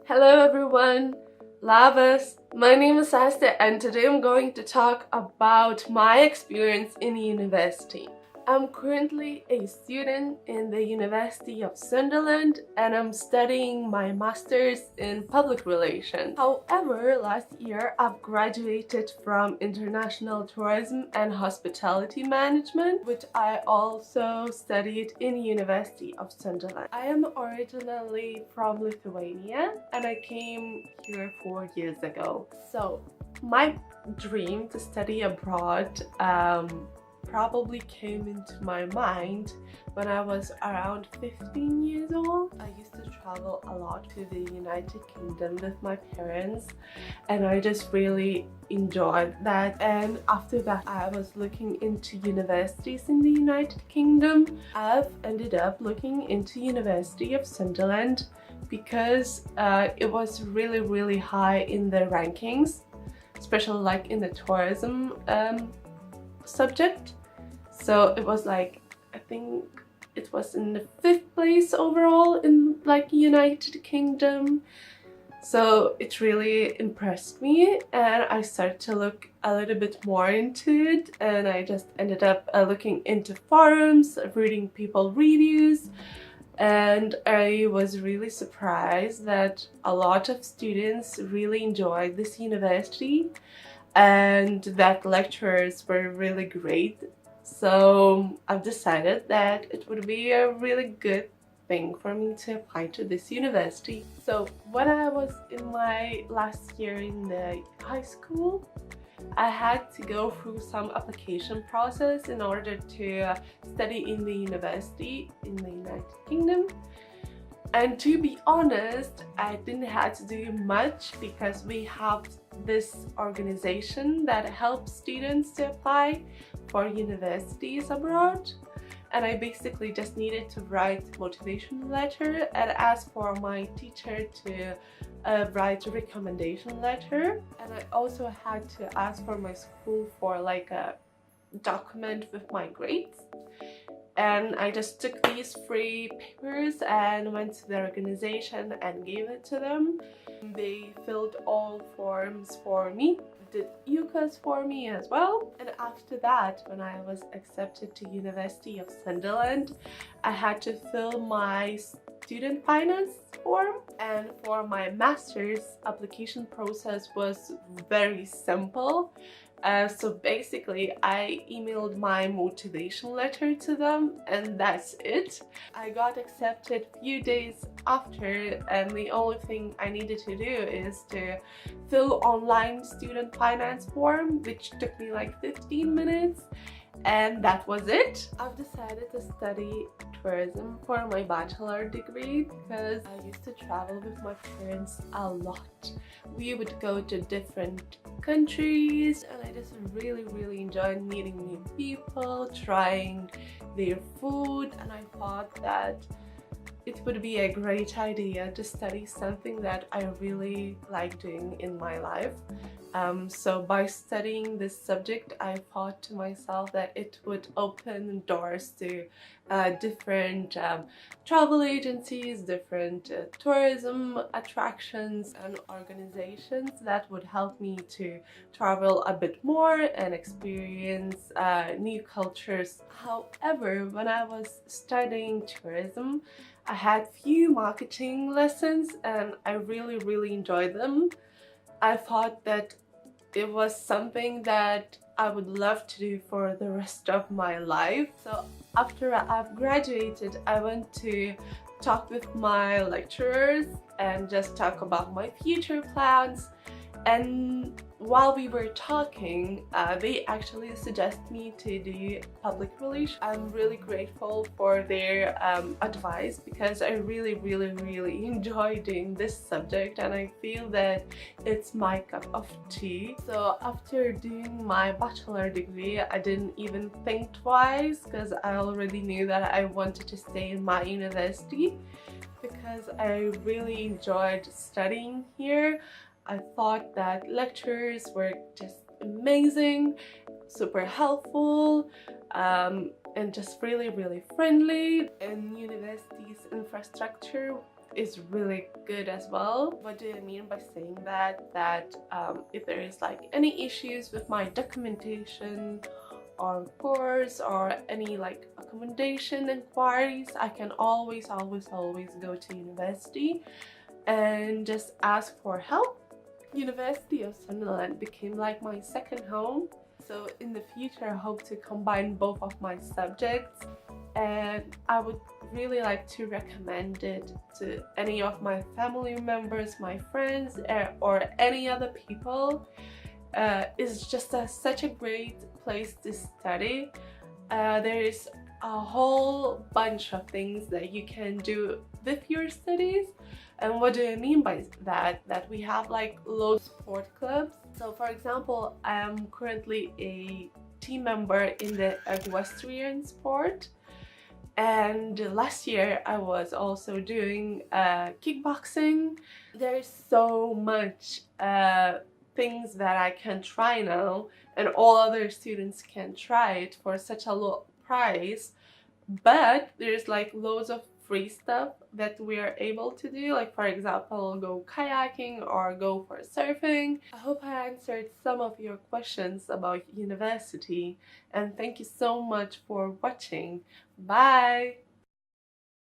Hello everyone, Labas. My name is Asta and today I'm going to talk about my experience in university. I'm currently a student in the University of Sunderland and I'm studying my master's in public relations. However, last year I've graduated from international tourism and hospitality management, which I also studied in University of Sunderland. I am originally from Lithuania and I came here 4 years ago. So my dream to study abroad probably came into my mind when I was around 15 years old. I used to travel a lot to the United Kingdom with my parents and I just really enjoyed that. And after that I was looking into universities in the United Kingdom. I've ended up looking into University of Sunderland because it was really high in the rankings, especially like in the tourism subject. So it was like, I think it was in the 5th place overall in like United Kingdom. So it really impressed me and I started to look a little bit more into it, and I just ended up looking into forums, reading people reviews, and I was really surprised that a lot of students really enjoyed this university and that lecturers were really great. So I've decided that it would be a really good thing for me to apply to this university. So when I was in my last year in the high school, I had to go through some application process in order to study in the university in the United Kingdom. And to be honest, I didn't have to do much because we have this organization that helps students to apply for universities abroad. And I basically just needed to write motivation letter and ask for my teacher to write a recommendation letter. And I also had to ask for my school for like a document with my grades. And I just took these 3 papers and went to the organization and gave it to them. They filled all forms for me, did UCAS for me as well. And after that, when I was accepted to University of Sunderland, I had to fill my student finance form. And for my master's, application process was very simple. So basically I emailed my motivation letter to them and that's it. I got accepted a few days after, and the only thing I needed to do is to fill online student finance form, which took me like 15 minutes, and that was it. I've decided to study tourism for my bachelor degree because I used to travel with my parents a lot. We would go to different countries and I just really enjoyed meeting new people, trying their food, and I thought that it would be a great idea to study something that I really like doing in my life. So by studying this subject, I thought to myself that it would open doors to different travel agencies, different tourism attractions and organizations that would help me to travel a bit more and experience new cultures. However, when I was studying tourism, I had few marketing lessons and I really enjoyed them. I thought that it was something that I would love to do for the rest of my life. So after I've graduated, I went to talk with my lecturers and just talk about my future plans. And while we were talking, they actually suggested me to do public relations. I'm really grateful for their advice because I really enjoy doing this subject and I feel that it's my cup of tea. So after doing my bachelor degree, I didn't even think twice because I already knew that I wanted to stay in my university because I really enjoyed studying here. I thought that lectures were just amazing, super helpful, and just really friendly. And university's infrastructure is really good as well. What do I mean by saying that? That if there is like any issues with my documentation or course or any like accommodation inquiries, I can always go to university and just ask for help. University of Sunderland became like my second home, so in the future I hope to combine both of my subjects, and I would really like to recommend it to any of my family members, my friends, or any other people. It's just such a great place to study. There is a whole bunch of things that you can do with your studies. And what do I mean by that? That we have like loads of sport clubs. So for example, I am currently a team member in the equestrian sport, and last year I was also doing kickboxing. There's so much things that I can try now, and all other students can try it for such a low price, but there's like loads of free stuff that we are able to do, like for example go kayaking or go for surfing. I hope I answered some of your questions about university, and thank you so much for watching. Bye!